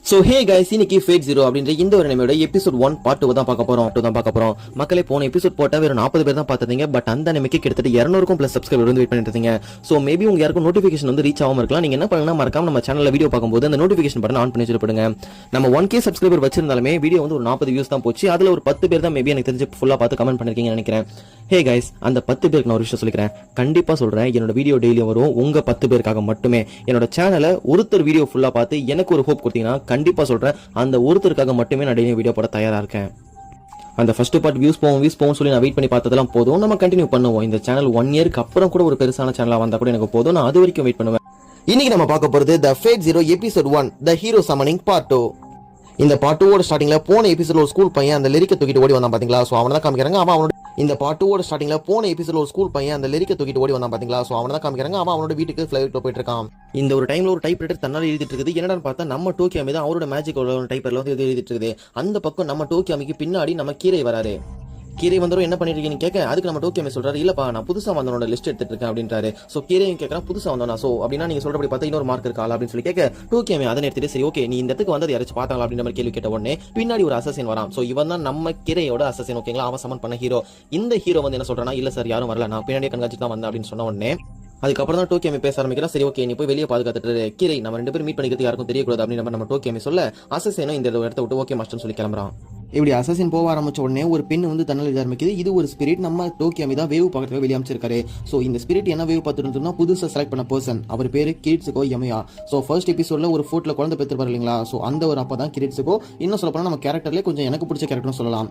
So hey guys, இன்னைக்கு fat 0 அப்படின்ற இந்த ஒரு அனிமேயோட எபிசோட் 1 பார்ட் 2 தான் பார்க்க போறோம். மக்களே, போன எபிசோட் போட்டா வெறும் 40 பேர் தான் பார்த்தீங்க. பட் அந்த அனிமேக்கு கிட்டத்தட்ட 200க்கும் பிளஸ் சப்ஸ்கிரைபர் வந்து வெயிட் பண்ணிட்டு இருக்கீங்க. சோ மேபி உங்க யாருக்கும் நோட்டிஃபிகேஷன் வந்து ரீச் ஆகாம இருக்கலாம். நீங்க என்ன பண்ணுங்க, மறக்காம நம்ம சேனல்ல வீடியோ பார்க்கும்போது அந்த நோட்டிஃபிகேஷன் பட்டன் ஆன் பண்ணி வச்சிருப்பீங்க. நம்ம 1K சப்ஸ்கிரைபர் வச்சிருந்தாலுமே வீடியோ வந்து ஒரு 40 வியூஸ் தான் போச்சு. அதுல ஒரு 10 பேர் தான் மேபி எனக்கு தெரிஞ்சு ஃபுல்லா பார்த்து கமெண்ட் பண்ணிருக்கீங்கன்னு நினைக்கிறேன். ஹே கைஸ், அந்த 10 பேருக்கு நான் ஒரு விஷயம் சொல்லிக்கிறேன். கண்டிப்பா சொல்றேன், என்னோட வீடியோ டெய்லியும் வரும். உங்க 10 பேருக்காக மட்டுமே என்னோட சேனலை ஒருத்தர் வீடியோ ஃபுல்லா பார்த்து எனக்கு ஒரு ஹோப் கொடுத்தீங்கன்னா கண்டிப்பா சொல்றேன், அந்த ஒருத்தருக்காக மட்டுமே நான் டெய்லி வீடியோ போட தயாரா இருக்கேன். அந்த ஃபர்ஸ்ட் பார்ட் வியூஸ் போகும் சொல்லி நான் வெயிட் பண்ணி பார்த்ததெல்லாம் போதும். நம்ம கண்டினியூ பண்ணுவோம். இந்த சேனல் 1 இயருக்கு அப்புறம் கூட ஒரு பெருசான சேனலா வந்தா கூட எனக்கு போதும். நான் அது வரைக்கும் வெயிட் பண்ணுவேன். இன்னைக்கு நம்ம பார்க்க போறது the fate 0 episode 1 the hero summoning part 2. இந்த பார்ட் 2 ஓட ஸ்டார்டிங்ல போன எபிசோட்ல ஒரு ஸ்கூல் பையன் அந்த லிரிக்கை தூக்கிட்டு ஓடி வந்தான் பாத்தீங்களா? சோ அவனை தான் காமிக்கிறாங்க. அவனோட இந்த பார்ட் 2 ஓட ஸ்டார்டிங்ல போன எபிசோட்ல ஒரு ஸ்கூல் பையன் அந்த லிரிக்கை தூக்கிட்டு ஓடி வந்தான் பாத்தீங்களா? சோ அவனை தான் காமிக்கிறாங்க. அவனோட வீட்டுக்கு ஃளைட்ல போயிட்டு இருக்கான். இந்த ஒரு டைம்ல ஒரு டைப்ரைட்டர் தன்னால எழுதிட்டு இருக்குது. என்னடான்னு பார்த்தா நம்ம டோக்கியோ மீது அவரோட மேஜிக் டைப்பர்ல வந்து எழுதிட்டு இருக்குது. அந்த பக்கம் நம்ம டோக்கியோமிக்கு பின்னாடி நம்ம கீரை வராரு. கீரை வந்தவரும் என்ன பண்ணிட்டு இருக்கீங்கன்னு கேட்க, அதுக்கு நம்ம டோக்கியோ சொல்றாரு, இல்லப்பா நான் புதுசா வந்தவனோட லிஸ்ட் எடுத்துட்டு இருக்கேன் அப்படின்றாரு. சோ கீரையும் கேட்கறான், புதுசா வந்தவனா? சோ அப்படின்னா நீங்க சொல்றபடி பார்த்தா இன்னொரு மார்க் இருக்கால அப்படின்னு சொல்லி கேட்க, டோக்கியோமே அதை எடுத்துட்டு சரி ஓகே, நீ இந்த இடத்துக்கு வந்தது யாராச்சும் பார்த்தாங்களா அப்படின்ற மாதிரி கேள்வி கேட்ட உடனே பின்னாடி ஒரு அசசின் வரான். சோ இவன் தான் நம்ம கீரையோட அசசின். ஓகேங்களா? அவன் சமன் பண்ண ஹீரோ. இந்த ஹீரோ வந்து என்ன சொல்றானா, இல்ல சார் யாரும் வரல, நான் பின்னாடியே கண்காட்சி தான் வந்தேன் அப்படின்னு சொன்ன உடனே அதுக்கப்புறம் தான் டோக்கியோமே பேச ஆரம்பிக்கிறா. சரி ஓகே, நீ போய் வெளியே பாதுகாத்துட்டு கீரை, நம்ம 2 பேரும் மீட் பண்ணிக்கிறது யாருக்கும் தெரியக்கூடாது அப்படின்னு நம்ம டோக்கியோமே சொல்ல, அசசினும் இந்த இடத்த விட்டு ஓகே மாஸ்டர்னு சொல்லி கிளம்புறான். இப்படி அசசின் போக ஆரம்பிச்ச உடனே ஒரு பெண் வந்து தன்னால் எழுத ஆரம்பிக்குது. இது ஒரு ஸ்பிரிட், நம்ம டோக்கியோமி தான் வேவ் பார்க்கறதுக்கு வெளியே அமைச்சிருக்காரு. ஸோ இந்த ஸ்பிரிட் என்ன வேவ் பார்த்துட்டு புதுசாக செலக்ட் பண்ண பர்சன், அவர் பேரு கிரிட்சுகோ யமையா. ஸோ ஃபர்ஸ்ட் எபிசோட்ல ஒரு ஃபோர்ட்ல குழந்தை பெற்றிருப்பாரு இல்லைங்களா? ஸோ அந்த ஒரு அப்பா தான் கிரிட்சுகோ. இன்னும் சொல்ல போனா நம்ம கேரக்டர்லேயே கொஞ்சம் எனக்கு பிடிச்ச கேரக்டர்னு சொல்லலாம்.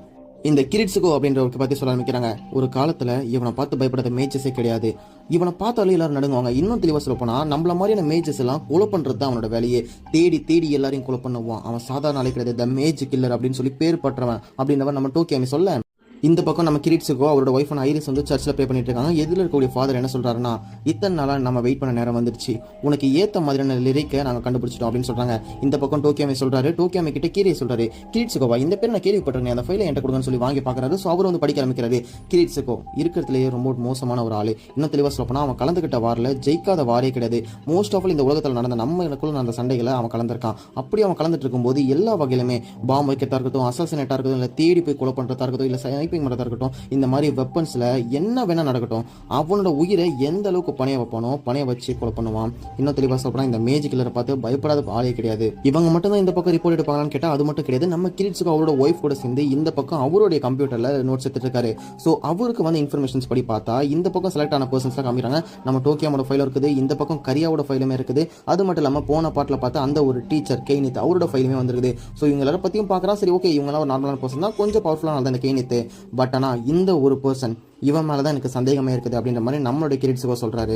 இந்த கிரிட்சுகோ அப்படின்றவருக்கு பத்தி சொல்ல ஆரம்பிக்கிறாங்க. ஒரு காலத்துல இவனை பார்த்து பயப்படாத மேஜஸே கிடையாது. இவனை பார்த்தாலும் எல்லாரும் நடுங்குவாங்க. இன்னும் தெளிவா சொல்ல போனா நம்மள மாதிரியான மேஜஸ் எல்லாம் கொலை பண்றது தான் அவனோட வேலையே. தேடி தேடி எல்லாரையும் கொலை பண்ணுவான். அவன் சாதாரண ஆளே கிடையாது. த மேஜ் கில்லர் அப்படின்னு சொல்லி பேர் பற்றவன் அப்படின்றவன் நம்ம டோக்கியோமி சொல்ல, இந்த பக்கம் நம்ம கிரிட்சுகோ அவரோட ஒய்ஃபான ஐரிஸ் வந்து சர்ச்சில் ப்ரே பண்ணிட்டு இருக்காங்க. எதில் இருக்கக்கூடிய ஃபாதர் என்ன சொல்றாருன்னா, இத்தனை நாளா நம்ம வெயிட் பண்ண நேரம் வந்துருச்சு, உனக்கு ஏத்த மாதிரியான லிரிக்கை நாங்கள் கண்டுபிடிச்சிட்டோம் அப்படின்னு சொல்றாங்க. இந்த பக்கம் டோக்கியோமி சொல்றாரு, டோக்கியோமி கிட்ட கீரை சொல்றாரு, கிரிட்சுகோவா இந்த பேர் நான் கேள்விப்பட்டிருக்கேன், அந்த ஃபைலை என்கிட்ட கொடுங்கன்னு சொல்லி வாங்கி பார்க்கறாரு. ஸோ அவர் வந்து படிக்க ஆரம்பிக்கிறாரு. கிரிட்சுகோ இருக்கிறதுலேயே ரொம்ப மோசமான ஒரு ஆளு. இன்னும் தெளிவாக சொல்லப்போனா அவன் கலந்துகிட்ட வாரில் ஜெயிக்காத வாரே கிடையாது. மோஸ்ட் ஆஃப் ஆல் இந்த உலகத்தில் நடந்த நம்ம எனக்குள்ள நடந்த சண்டைகளை அவன் கலந்துருக்கான். அப்படி அவன் கலந்துட்டு இருக்கும்போது எல்லா வகையிலுமே பாம்பு வைக்கிறதா இருக்கட்டும், அசாசினேட்டா இருக்கட்டும், இல்லை தேடி போய் கொலை பண்றதா இருக்கட்டும், இல்லை ஸ்னைப்பிங் பண்ணுறதா இருக்கட்டும், இந்த மாதிரி வெப்பன்ஸ்ல என்ன வேணா நடக்கட்டும், அவனோட உயிரை எந்த அளவுக்கு பணைய வைப்பானோ பணைய வச்சு கொலை பண்ணுவான். இன்னும் தெளிவா சொல்றா, இந்த மேஜிக் கில்லரை பார்த்து பயப்படாத ஆளே கிடையாது. இவங்க மட்டும் தான் இந்த பக்கம் ரிப்போர்ட் எடுப்பாங்களான்னு கேட்டா அது மட்டும் கிடையாது. நம்ம கிரிட்சுகோ அவரோட ஒய்ஃப் கூட சேர்ந்து இந்த பக்கம் அவருடைய கம்ப்யூட்டர்ல நோட்ஸ் எடுத்துட்டு இருக்காரு. ஸோ அவருக்கு வந்து இன்ஃபர்மேஷன்ஸ் படி பார்த்தா இந்த பக்கம் செலக்ட் ஆன பர்சன்ஸ் காமிக்கிறாங்க. நம்ம டோக்கியோமோட ஃபைலும் இருக்குது, இந்த பக்கம் கரியாவோட ஃபைலுமே இருக்குது. அது மட்டும் இல்லாம போன பாட்டில் பார்த்தா அந்த ஒரு டீச்சர் கெய்னித் அவரோட ஃபைலுமே வந்துருக்குது. ஸோ இவங்க எல்லாரும் பத்தியும் பார்க்கறா. சரி ஓகே, இவங்களாம் ஒரு நார்மலான பர்சன் தான், கொஞ்சம் பவர்ஃபுல்லான அந்த கெய்னித். பட் ஆனா இந்த ஒரு பர்சன் இவன் மேலதான் எனக்கு சந்தேகமே இருக்குது அப்படின்ற மாதிரி நம்மளுடைய கிரிட்சுகோ சொல்றாரு.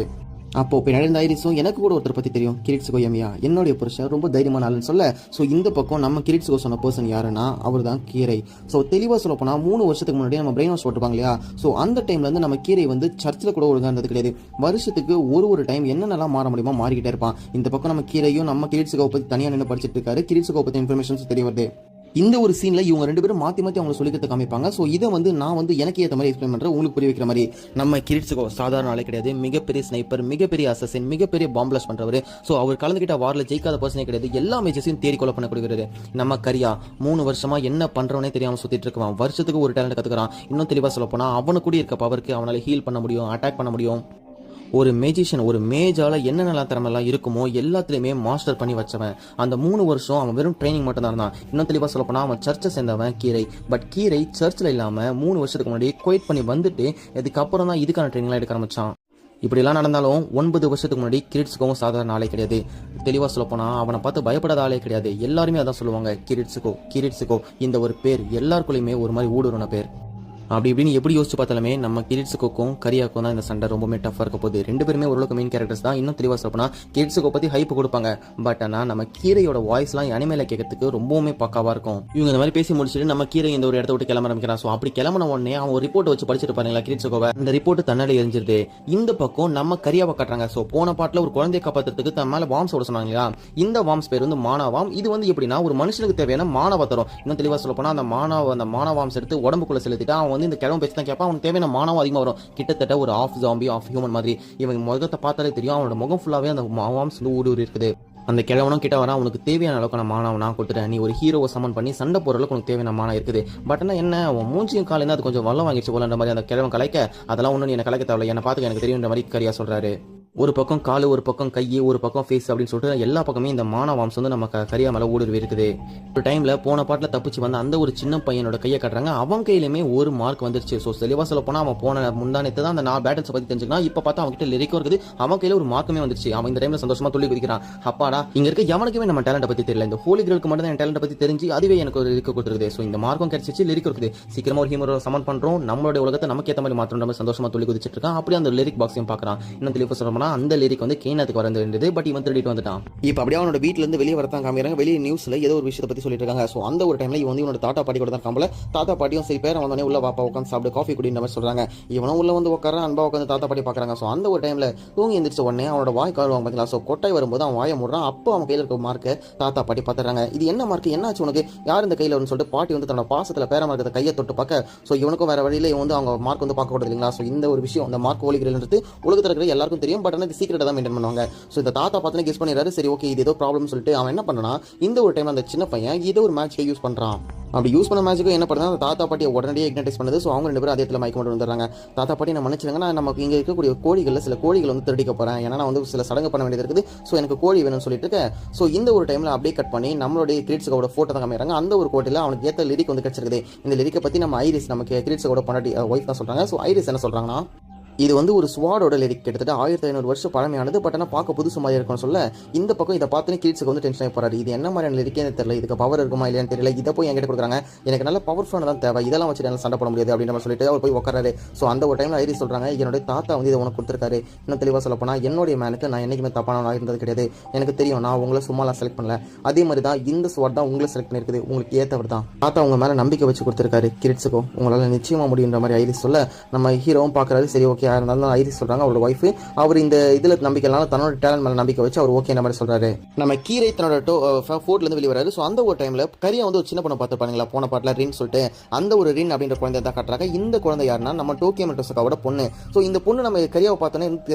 அப்போ பின்னாடி இருந்த ஐரிஸும் எனக்கு கூட ஒருத்தர் பத்தி தெரியும், கிரிட்சுகோ யமையா, என்னுடைய புருஷன் ரொம்ப தைரியமான ஆளுன்னு சொல்ல. ஸோ இந்த பக்கம் நம்ம கிரிட்சுகோ சொன்ன பர்சன் யாருன்னா அவர் தான் கீரை. ஸோ தெளிவாக சொல்ல போனா 3 வருஷத்துக்கு முன்னாடி நம்ம பிரெயின் வாஷ் போட்டுருப்பாங்க இல்லையா? ஸோ அந்த டைம்ல இருந்து நம்ம கீரை வந்து சர்ச்சில் கூட ஒழுங்கா இருந்தது கிடையாது. வருஷத்துக்கு ஒரு டைம் என்னென்னலாம் மாற முடியுமோ மாறிக்கிட்டே இருப்பான். இந்த பக்கம் நம்ம கீரையும் நம்ம கிரிட்சுகோ பத்தி தனியாக நின்று படிச்சுட்டு இருக்காரு. கிரிட்சுகோ பத்தி இன்ஃபர்மேஷன்ஸ் தெரிய வருது. இந்த ஒரு சீன்ல இவங்க 2 பேரும் மாத்தி அவங்க சொல்லிக்கிறத காமிப்பாங்க. ஸோ இதை வந்து நான் வந்து எனக்கு ஏற்ற மாதிரி எக்ஸ்பிளைன் பண்றேன், உங்களுக்கு புரிய வைக்கிற மாதிரி. நம்ம கிரிட்சுகோ சாதாரண ஆளே கிடையாது. மிகப்பெரிய ஸ்னைப்பர், மிகப்பெரிய அசசின், மிகப்பெரிய பாம்பிளாஸ்ட் பண்றவர். ஸோ அவர் கலந்துகிட்ட வார்ல ஜெயிக்காத பர்சனே கிடையாது. எல்லா மேஜஸையும் தேடி கொலை பண்ணக்கூடியவர். நம்ம கரியா 3 வருஷமா என்ன பண்றவனே தெரியாம சுத்திட்டு இருக்கான். வருஷத்துக்கு ஒரு டேலண்ட் கத்துக்கிறான். இன்னும் தெளிவா சொல்ல போனா அவனுக்கு கூட இருக்க பவருக்கு அவனால ஹீல் பண்ண முடியும், அட்டாக் பண்ண முடியும். ஒரு மேஜிஷியன், ஒரு மேஜால என்னென்னலாம் திறமெல்லாம் இருக்குமோ எல்லாத்துலயுமே மாஸ்டர் பண்ணி வச்சவன். அந்த 3 வருஷம் அவன் வெறும் ட்ரைனிங் மட்டும் தான் இருந்தான். இன்னும் தெளிவா சொல்ல போனா அவன் சர்ச்சை சேர்ந்தவன் கீரை. பட் கீரை சர்ச்சில் இல்லாம 3 வருஷத்துக்கு முன்னாடி குவைட் பண்ணி வந்துட்டு இதுக்கப்புறம் தான் இதுக்கான ட்ரைனிங்லாம் எடுக்க ஆரம்பிச்சான். இப்படிலாம் நடந்தாலும் 9 வருஷத்துக்கு முன்னாடி கிரிட்சுகோவும் சாதாரண ஆளே கிடையாது. தெளிவா சொல்ல போனா அவனை பார்த்து பயப்படாத ஆளே கிடையாது. எல்லாருமே அதான் சொல்லுவாங்க, கிரிட்சுகோ இந்த ஒரு பேர் எல்லாருக்குள்ளயுமே ஒரு மாதிரி ஊடுருவன பேர். அப்படி இப்படின்னு எப்படி யோசிச்சு பார்த்தாலுமே நம்ம கிரிட்சுகோக்கும் கரியாக்கும் தான் இந்த சண்டை ரொம்பவே டஃபாக இருக்க போகுது. 2 பேருமே ஓரளவுக்கு மெயின் கேரக்டர்ஸ் தான். இன்னும் தெளிவாக சொல்லப்போனா கிரிட்சுகோ பத்தி ஹைப் கொடுப்பாங்க. பட் ஆனால் நம்ம கீரையோட வாய்ஸ்லாம் அனிமேல கேட்கறதுக்கு ரொம்பவுமே பக்காவா இருக்கும். இவங்க இந்த மாதிரி பேசி முடிச்சுட்டு நம்ம கீரை இந்த ஒரு இடத்த விட்டு கிளம்ப ஆரம்பிக்கிறான். ஸோ அப்படி கிளம்பின உடனே அவன் ஒரு ரிப்போர்ட் வச்சு படிச்சுட்டு பாருங்களா கிரிட்சுகோவை. அந்த ரிப்போர்ட் தன்னாடி எரிஞ்சிருது. இந்த பக்கம் நம்ம கரியாவை காட்டுறாங்க. ஸோ போன பாட்டில் ஒரு குழந்தையை காப்பாற்றுறதுக்கு தன் மேலே வாம்ஸ் ஓட சொன்னாங்களா? இந்த வாம்ஸ் பேர் வந்து மானாவாம். இது வந்து எப்படின்னா ஒரு மனுஷனுக்கு தேவையான மானவா தரும். இன்னும் தெளிவாக சொல்ல போனா அந்த மானவாம்ஸ் எடுத்து உடம்புக்குள்ள செலுத்திட்டு அவன் வந்து இந்த கிழமை பேச்சு தான் கேட்பான். அவனுக்கு தேவையான மானவம் அதிகமாக வரும். கிட்டத்தட்ட ஒரு ஆஃப் ஜாம்பி ஆஃப் ஹியூமன் மாதிரி. இவங்க முகத்தை பார்த்தாலே தெரியும் அவனோட முகம் ஃபுல்லாவே அந்த வாம்ஸ் ஊடுருவி இருக்குது. அந்த கிழவனும் கிட்ட வரான், உனக்கு தேவையான அளவுக்கு நான் மானாவை நான் கொடுத்துட்டேன், நீ ஒரு ஹீரோவை சமன் பண்ணி சண்டை போடுற அளவுக்கு உனக்கு தேவையான மானம் இருக்குது. பட் ஆனால் என்ன உன் மூஞ்சியும் காலையில் அது கொஞ்சம் வல்லம் வாங்கிடுச்சு போலன்ற மாதிரி அந்த கிழவன் கலைக்க, அதெல்லாம் ஒன்றும் நீ என்ன கலைக்க தேவையில்லை, என்னை பார்த்துக்க எனக்கு தெரியுன்ற மாதிரி கரியா சொல்றாரு. ஒரு பக்கம் காலு, ஒரு பக்கம் கை, ஒரு பக்கம் ஃபேஸ் அப்படின்னு சொல்லிட்டு எல்லா பக்கமே இந்த மானவாம்ஸ் வந்து நம்ம கரியா மேலே ஊடுருவி இருக்குது. ஒரு டைமில் போன பாட்டில் தப்பிச்சு வந்த அந்த ஒரு சின்ன பையனோட கையை கட்டுறாங்க, அவன் கையிலுமே ஒரு மார்க் வந்துருச்சு. ஸோ தெளிவாக சொல்ல போனால் அவன் போன முந்தானத்து தான் அந்த நான் பேட்டில்ஸை பற்றி தெரிஞ்சுக்கலாம். இப்போ பார்த்தா அவன் கிட்ட லிரிக்கும் இருக்குது, அவன் கையில் ஒரு மார்க்குமே வந்துருச்சு. அவன் இந்த டைமில் சந்தோஷமா துள்ளி குதிக்கிறான். அப்பாடா, இங்க இருக்க எவனுக்குமே நம்ம டேலண்ட்டை பற்றி தெரியல, இந்த ஹோலி கிரலுக்கு மட்டும் தான் என் டேலண்ட்டை பற்றி தெரிஞ்சு அதுவே எனக்கு ஒரு லிரிக் கொடுத்துருக்குது. ஸோ இந்த மார்க்கும் கிடைச்சிச்சு, லிரிக் இருக்குது. சீக்கிரமா ஒரு ஹீரோ சமன் பண்ணுறோம், நம்மளுடைய உலகத்தை நமக்கு ஏற்ற மாதிரி மாற்றணும் நம்ம சந்தோஷமா துள்ளி குதிச்சிட்டு இருக்கான். அப்படி அந்த லிரிக் பாக்ஸையும் பார்க்குறான். இன்னும் தெளிவாக சொல்லணும்னா அந்த லிரிக் வந்து கேனத்துக்கு வர வேண்டியது, பட் இவன் திருடிட்டு வந்துட்டான். இப்போ அப்படியே அவனோட வீட்டுல இருந்து வெளியே வரத்தான் காமிக்கிறாங்க. வெளியே நியூஸ்ல ஏதோ ஒரு விஷயத்தை பத்தி சொல்லிட்டு இருக்காங்க. ஸோ அந்த ஒரு டைம்ல இவன் வந்து இவனோட தாத்தா பாட்டி கூட தான் காம்பல. தாத்தா பாட்டியும் சரி பேர் வந்தோடனே உள்ள வாப்பா உட்காந்து சாப்பிட்டு காஃபி குடின்ற மாதிரி சொல்றாங்க. இவனும் உள்ள வந்து உட்கார அன்பா உட்காந்து தாத்தா பாட்டி பாக்குறாங்க. ஸோ அந்த ஒரு டைம்ல தூங்கி எந்திரிச்ச உடனே அவனோட வாய் காடுவாங்க பார்த்தீங்களா. ஸோ கொட்டை வரும்போது அவன் வாயை மூடுறான். அப்போ அவன் கையில் இருக்க மார்க்கை தாத்தா பாட்டி பார்த்துறாங்க. இது என்ன மார்க், என்ன ஆச்சு உனக்கு, யார் இந்த கையில் வரும்னு சொல்லிட்டு பாட்டி வந்து தன்னோட பாசத்துல பேர மார்க்கத்தை கையை தொட்டு பார்க்க, ஸோ இவனுக்கும் வேற வழியில இவன் வந்து அவங்க மார்க் வந்து பார்க்க கூடாது இல்லைங்களா. ஸோ இந்த ஒரு விஷயம் இந்த மார்க் ஒலிக்கிறதுன்றது உலகத்தில் இருக்கிற எல்லாருக்கும் தெரியும். பட் ஆனால் இது சீக்கிரட்டா தான் மெயின்டைன் பண்ணுவாங்க. ஸோ இந்த தாத்தா பார்த்து கெஸ் பண்ணிடுறாரு. சரி ஓகே இது ஏதோ ப்ராப்ளம் சொல்லிட்டு அவன் என்ன பண்ணனா, இந்த ஒரு டைம் அந்த சின்ன பையன் ஏதோ ஒரு மேட்ச்க்கு யூஸ் பண்றான். அப்படி யூஸ் பண்ண மேட்ச்சுக்கு என்ன பண்ணுறது, அந்த தாத்தா பாட்டியை உடனடியே இக்னடைஸ் பண்ணுது. ஸோ அவங்க 2 பேரும் அதே இடத்துல மயக்க மட்டும் வந்துடுறாங்க. தாத்தா பாட்டி நான் மன்னிச்சிருங்கன்னா நமக்கு இங்கே இருக்கக்கூடிய கோழிகளில் சில கோழிகள் வந்து திருடிக்க போகிறேன், ஏன்னா நான் வந்து சில சடங்கு பண்ண வேண்டியது இருக்குது. ஸோ எனக்கு கோழி வேணும்னு சொல்லிட்டு இருக்கேன். ஸோ இந்த ஒரு டைமில் அப்படியே கட் பண்ணி நம்மளுடைய கிரீட்ஸோட ஃபோட்டோ தான் காமிக்கிறாங்க. அந்த ஒரு கோட்டையில் அவனுக்கு ஏற்ற லிரிக் வந்து கிடச்சிருக்குது. இந்த லிரிக்கை பற்றி நம்ம ஐரிஸ் நமக்கு கிரீட்ஸோட பொண்டாட்டி ஒய்ஃப் தான் சொல்கிறாங்க. ஸோ ஐரிஸ் என்ன சொல்கிறாங்கன்னா, இது வந்து ஒரு ஸ்வாடோட லிரிக், கிட்டத்தட்ட 1500 வருஷம் பழமையானது. பட் ஆனால் பார்க்க புதுசு மாதிரி இருக்கும்னு சொல்ல, இந்த பக்கம் இதை பார்த்து கிட்ஸுக்கு வந்து டென்ஷன் ஆகி போறாரு. இது என்ன மாதிரியான லிரிக்கே தெரியல, இதுக்கு பவர் இருக்குமா இல்லையான்னு தெரியல, இதை போய் என்கிட்ட கொடுக்குறாங்க, எனக்கு நல்ல பவர்ஃபுல்லான தான் தேவை, இதெல்லாம் வச்சு என்னால் சண்டை போட முடியாது அப்படின்னு சொல்லிட்டு அவர் போய் உட்காராரு. ஸோ அந்த ஒரு டைம்ல ஐரிஸ் சொல்றாங்க, என்னுடைய தாத்தா வந்து இதை உனக்கு கொடுத்துருக்காரு. இன்னும் தெளிவாக சொல்ல போனால் என்னுடைய மேனுக்கு நான் என்னைக்குமே தப்பான இருந்தது கிடையாது, எனக்கு தெரியும், நான் உங்களை சும்மாலாம் செலக்ட் பண்ணல. அதே மாதிரி தான் இந்த ஸ்வாட் தான் உங்களை செலக்ட் பண்ணியிருக்குது, உங்களுக்கு ஏற்றவர் தான். தாத்தா உங்க மேலே நம்பிக்கை வச்சு கொடுத்துருக்காரு, கிட்ஸுக்கும் உங்களால் நிச்சயமா முடியுன்ற மாதிரி ஐரிஸ் சொல்ல, நம்ம ஹீரோவும் பார்க்குறாரு. சரி ஓகே இருந்தாலும் ஐரிஸ் சொல்றாங்க அவரோட வைஃப், அவர் இந்த இதுல நம்பிக்கைனால தன்னோட டேலண்ட் மேல நம்பிக்கை வச்சு அவர் ஓகே மாதிரி சொல்றாரு. நம்ம கீரை தன்னோட ஃபோர்ட்ல இருந்து வெளியே வராரு. ஸோ அந்த ஒரு டைம்ல கரியா வந்து ஒரு சின்ன பொண்ணை பார்த்துருப்பாங்களா போன பாட்டில் ரின் சொல்லிட்டு, அந்த ஒரு ரின் அப்படின்ற குழந்தை தான் காட்டுறாங்க. இந்த குழந்தை யாருன்னா நம்ம டோக்கியோ மெட்ரோஸோட பொண்ணு. ஸோ இந்த பொண்ணு நம்ம கரியாவை பார்த்தோன்னே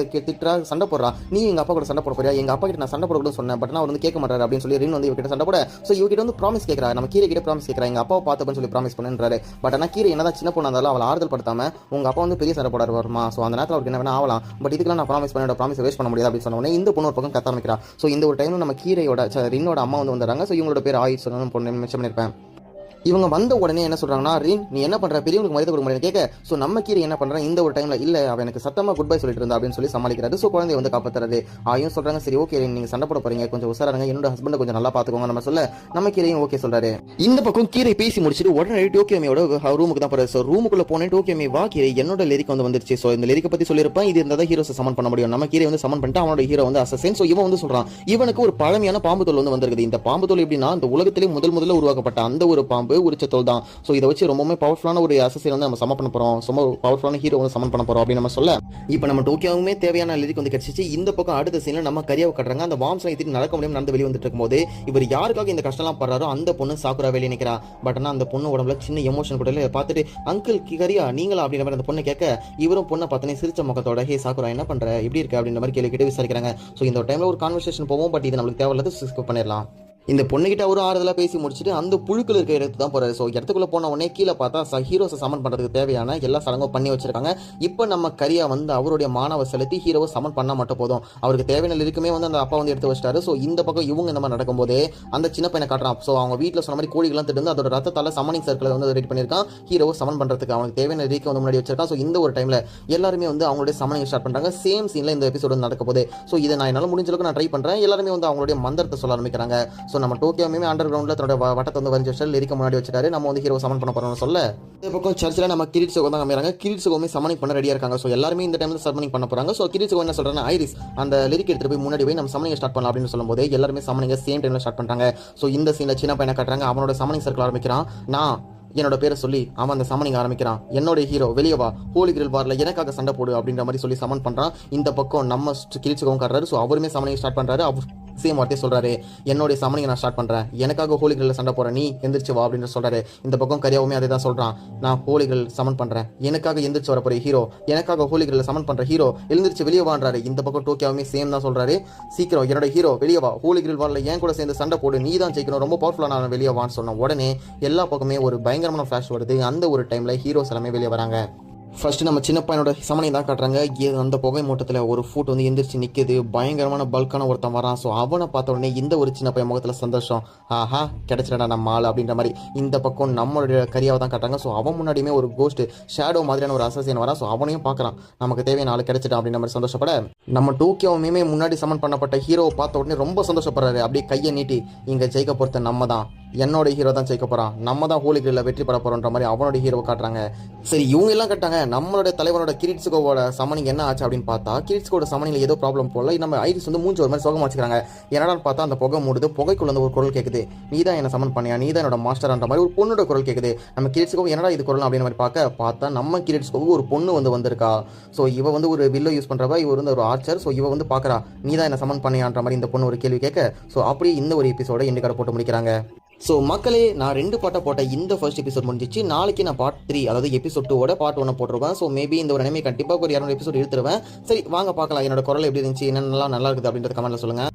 திட்டுறா, சண்டை போடுறா, நீ எங்க அப்பா கூட சண்டை போட போறியா, எங்க அப்பா கிட்ட நான் சண்டை போடக்கூடாது சொன்னேன், பட் நான் அவர் வந்து கேட்க மாட்டாரு அப்படின்னு சொல்லி ரின் வந்து இவர்கிட்ட சண்டை போட. ஸோ இவர்கிட்ட வந்து ப்ராமிஸ் கேட்கறா, நம்ம கீரை கிட்ட ப்ராமிஸ் கேட்கறா, எங்க அப்பாவை பார்த்தப்பன்னு சொல்லி ப்ராமிஸ் பண்ணுன்றாரு. பட் ஆனால் கீரை என்னதான் சின்ன பொண்ணு இருந்தாலும் அவளை ஆறுதல் படுத்தாம உங்க அப்பா வந்து பெரிய சண்டை போடாரு வருமா. ஸோ அந்த நேரத்தில் அவருக்கு என்ன வேணா ஆகலாம், பட் இதுக்கெல்லாம் நான் ப்ராமிஸ் பண்ணோட ப்ராமிஸ் வேஸ்ட் பண்ண முடியாது அப்படின்னு சொன்னோடனே இந்த பொண்ணு ஒரு பக்கம் கத்த ஆரம்பிக்கிறா. ஸோ இந்த ஒரு டைம்ல நம்ம கீரையோட ரின்னோட அம்மா வந்து வந்துடுறாங்க. ஸோ இவங்களோட பேர் ஆயுஷ் சொன்னு பொண்ணு மென்ஷன் பண்ணியிருப்பேன். இவங்க வந்த உடனே என்ன சொல்றாங்கன்னா, ரீன் நீ என்ன பண்ற, பெரியவங்களுக்கு மரியாதை கொடுக்க முடியாது கேட்க. ஸோ நம்ம கீரை என்ன பண்றான், இந்த ஒரு டைம்ல இல்ல அவன் எனக்கு சத்தமா குட் பை சொல்லிட்டு இருந்தா அப்படின்னு சொல்லி சமாளிக்கிறாரு. ஸோ குழந்தைய வந்து காப்பாத்துறாரு. ஆயும் சொல்றாங்க சரி ஓகே நீங்க சண்டை போட போறீங்க, கொஞ்சம் உசாராங்க, என்னோட ஹஸ்பண்டை கொஞ்சம் நல்லா பாத்துக்கோங்க நம்ம சொல்ல, நம்ம கீரையும் ஓகே சொல்றாரு. இந்த பக்கம் கீரை பேசி முடிச்சுட்டு உடனே டோக்கியோமியோட ரூமுக்கு தான் போறாரு. ஸோ ரூமுக்குள்ள போனேன், டோக்கியோமி வா கீரை என்னோட லிரிக் வந்து வந்துருச்சு. ஸோ இந்த லிரிக்கை பத்தி சொல்லியிருப்பேன், இது இருந்தால் ஹீரோஸை சமன் பண்ண முடியும். நம்ம கீரை வந்து சமன் பண்ணிட்டு அவனோட ஹீரோ வந்து அசசைன். ஸோ இவன் வந்து சொல்றான் இவனுக்கு ஒரு பழமையான பாம்பு தோல் வந்து வந்திருக்குது. இந்த பாம்பு தோல் எப்படின்னா இந்த உலகத்திலே முதல்ல உருவாக்கப்பட்ட அந்த ஒரு பாம்பு உரிச்ச தோல் தான். ஸோ இதை வச்சு ரொம்பவே பவர்ஃபுல்லான ஒரு அசசைன் வந்து நம்ம சமன் பண்ண போறோம், ரொம்ப பவர்ஃபுல்லான ஹீரோ வந்து சமன் பண்ண போறோம் அப்படின்னு நம்ம சொல்ல, இப்போ நம்ம டோக்கியோவுமே தேவையான லிரிக் வந்து கிடைச்சிச்சு. இந்த பக்கம் அடுத்த சீன்ல நம்ம கரியாவை கட்டுறாங்க. அந்த வாம்ஸ் இது நடக்க முடியும் நடந்து வெளியே வந்துட்டு இருக்கும்போது இவர் யாருக்காக இந்த கஷ்டம்லாம் படுறாரோ அந்த பொண்ணு சாக்குரா வெளியே நிற்கிறா. பட் ஆனால் அந்த பொண்ணு உடம்புல சின்ன எமோஷன் கூட பார்த்துட்டு அங்கிள் கரியா நீங்களா அப்படின்ற மாதிரி அந்த பொண்ணை கேட்க, இவரும் பொண்ணை பார்த்தனே சிரிச்ச முகத்தோட ஹே சாக்குரா என்ன பண்ற எப்படி இருக்கு அப்படின்ற மாதிரி கேள்வி கேட்டு விசாரிக்கிறாங்க. ஸோ இந்த டைம்ல ஒரு கான்வர்சேஷன் போவோம், பட் இது நம்மளுக்கு தேவையில்லாத ஸ்கிப் பண்ணிடலாம். இந்த பொண்ணுகிட்ட ஒரு ஆறுதலாக பேசி முடிச்சுட்டு அந்த புழுக்கள் இருக்க இடத்துக்கு தான் போறாரு. ஸோ இடத்துக்குள்ள போன உடனே கீழே பார்த்தா ஹீரோஸை சமன் பண்றதுக்கு தேவையான எல்லா சடங்கும் பண்ணி வச்சிருக்காங்க. இப்போ நம்ம கரியா வந்து அவருடைய மானவை செலுத்தி ஹீரோவை சமன் பண்ணா மட்டும் போதும், அவருக்கு தேவையான இருக்குமே வந்து அந்த அப்பா வந்து எடுத்து வச்சிட்டாரு. ஸோ இந்த பக்கம் இவங்க இந்த மாதிரி நடக்கும்போதே அந்த சின்ன பையனை காட்டுறான். ஸோ அவங்க வீட்டில் சொன்ன மாதிரி கோழிகள்லாம் திட்டு அதோட ரத்தத்தால சமனிங் சர்க்கிளை வந்து ரெடி பண்ணியிருக்கான். ஹீரோவை சமன் பண்றதுக்கு அவனுக்கு தேவையான ரீக்கை வந்து முன்னாடி வச்சிருக்கான். ஸோ இந்த ஒரு டைம்ல எல்லாருமே வந்து அவங்களுடைய சமனிங் ஸ்டார்ட் பண்றாங்க. சேம் சீன்ல இந்த எபிசோடு வந்து நடக்க போகுது. ஸோ இதை நான் என்னால் முடிஞ்ச அளவுக்கு நான் ட்ரை பண்றேன். எல்லாருமே வந்து அவங்களுடைய மந்திரத்தை சொல்ல ஆரம்பிக்கிறாங்க. ஸோ நம்ம டோக்கியோமே அண்டர் கிரவுண்ட்ல தன்னோட வட்டத்தை வந்து வரைஞ்சி வச்சு லிரிக்க முன்னாடி வச்சிட்டாரு. நம்ம வந்து ஹீரோ சமன் பண்ண போறோம்னு சொல்ல, இந்த பக்கம் சர்ச்சில் நம்ம கிரீட்ஸுகோ தான் காமிக்கிறாங்க. கிரீட்ஸுகோமே சமனிங் பண்ண ரெடியா இருக்காங்க. ஸோ எல்லாருமே இந்த டைம்ல சமனிங் பண்ண போறாங்க. ஸோ கிரீட்ஸுகோ என்ன சொல்றாங்க, ஐரிஸ் அந்த லிரிக் எடுத்துட்டு போய் முன்னாடி போய் நம்ம சமனிங் ஸ்டார்ட் பண்ணலாம் அப்படின்னு சொல்லும்போது எல்லாருமே சமனிங்க சேம் டைம்ல ஸ்டார்ட் பண்றாங்க. ஸோ இந்த சீன்ல சின்ன பையனை காட்டுறாங்க. அவனோட சமனிங் சர்க்கிள் ஆரம்பிக்கிறான். நான் என்னோட பேரை சொல்லி அவன் அந்த சமனிங் ஆரம்பிக்கிறான். என்னோட ஹீரோ வெளியே வா, ஹோலி கிரில் பார்ல எனக்காக சண்டை போடு அப்படின்ற மாதிரி சொல்லி சமன் பண்றான். இந்த பக்கம் நம்ம கிரீட்ஸுகோவும் காட்டுறாரு. ஸோ அவருமே சமனிங் ஸ்டார்ட் பண்றாரு. சேம் வார்த்தையை சொல்றாரு. என்னுடைய சமனிங்க நான் ஸ்டார்ட் பண்றேன், எனக்காக ஹோலி கிரில்ல சண்டை போற நீ எந்திரிச்சு வா அப்படின்னு சொல்றாரு. இந்த பக்கம் கரியாவுமே அதே தான் சொல்றான். நான் ஹோலி கிரில் சமன் பண்றேன், எனக்காக எந்திரிச்சு வர போற ஹீரோ, எனக்காக ஹோலி கிரில்ல சமன் பண்ற ஹீரோ எழுந்திரிச்சு வெளியே வான்றாரு. இந்த பக்கம் டோக்கியாவுமே சேம் தான் சொல்றாரு. சீக்கிரம் என்னோட ஹீரோ வெளியே வா, ஹோலி கிரில் வரல என் கூட சேர்ந்து சண்டை போடு, நீ தான் ஜெயிக்கணும், ரொம்ப பவர்ஃபுல்லா நான் வெளியே வான்னு சொன்ன உடனே எல்லா பக்கமே ஒரு பயங்கரமான ஃபிளாஷ் வருது. அந்த ஒரு டைம்ல ஹீரோஸ் எல்லாமே வெளியே வராங்க. ஃபர்ஸ்ட் நம்ம சின்ன பையனோட சமனை தான் காட்டுறாங்க. அந்த புகை மூட்டத்தில் ஒரு ஃபுட் வந்து எந்திரிச்சு நிற்குது. பயங்கரமான பல்கான ஒருத்தன் வரான். ஸோ அவனை பார்த்த உடனே இந்த ஒரு சின்ன பையன் முகத்தில் சந்தோஷம். ஆஹா கிடைச்சிடா நம்ம ஆள் அப்படின்ற மாதிரி. இந்த பக்கம் நம்மளுடைய கரியாவை தான் காட்டுறாங்க. ஸோ அவன் முன்னாடியுமே ஒரு கோஸ்ட் ஷேடோ மாதிரியான ஒரு அசசியன் வரான். ஸோ அவனையும் பார்க்குறான். நமக்கு தேவையான ஆள் கிடைச்சிட்டான் அப்படின்ற மாதிரி சந்தோஷப்பட, நம்ம டோக்கியோவுமே முன்னாடி சமன் பண்ணப்பட்ட ஹீரோவை பார்த்த உடனே ரொம்ப சந்தோஷப்படுறாரு. அப்படியே கையை நீட்டி, இங்கே ஜெயிக்க பொறுத்த நம்ம தான், என்னோட ஹீரோ தான் ஜெயிக்க போறான், நம்ம தான் ஹோலி கிரில்ல வெற்றி பெற போறோன்ற மாதிரி அவனோட ஹீரோவை காட்டுறாங்க. சரி இவங்க எல்லாம் கட்டாங்க. நம்மளோட தலைவனோட கிரிட்ஸ்கோவோட சமனிங் என்ன ஆச்சு அப்படின்னு பார்த்தா, கிரிட்ஸ்கோட சமனிங்ல ஏதோ ப்ராப்ளம் போல. நம்ம ஐரிஸ் வந்து மூஞ்சி ஒரு மாதிரி சோகமா வச்சுக்கிறாங்க. என்னடான்னு பார்த்தா அந்த புகை மூடுது. புகைக்குள்ள வந்து ஒரு குரல் கேட்குது. நீ தான் என்ன சமன் பண்ணியா, நீ தான் என்னோட மாஸ்டர்ன்ற மாதிரி ஒரு பொண்ணோட குரல் கேட்குது. நம்ம கிரிட்ஸ்கோ என்னடா இது குரல் அப்படின்னு மாதிரி பார்த்தா நம்ம கிரிட்ஸ்கோ ஒரு பொண்ணு வந்து வந்திருக்கா. ஸோ இவ வந்து ஒரு வில்லோ யூஸ் பண்றவ, இவர் வந்து ஒரு ஆர்ச்சர். ஸோ இவ வந்து பார்க்கறா, நீ தான் என்ன சமன் பண்ணியான்ற மாதிரி இந்த பொண்ணு ஒரு கேள்வி கேட்க, ஸோ அப்படியே இந்த ஒரு எபிசோட எண்டு கடை போட்டு முடிக்கிறாங்க. ஸோ மக்களே, நான் 2 பாட்டை போட்ட இந்த ஃபர்ஸ்ட் எபிசோட் முடிஞ்சிச்சு. நாளைக்கு நான் பார்ட் 3 அதாவது எபிசோட் 2 பார்ட் 1 போட்டுருவேன். ஸோ மேபி இந்த ஒரு அனிமே கண்டிப்பாக ஒரு 200 எபிசோட் எடுத்துருவேன். சரி வாங்க பார்க்கலாம் என்னோட குரல் எப்படி இருந்துச்சு, என்னென்னலாம் நல்லா இருக்குது அப்படின்றத கமெண்ட்ல சொல்லுங்க.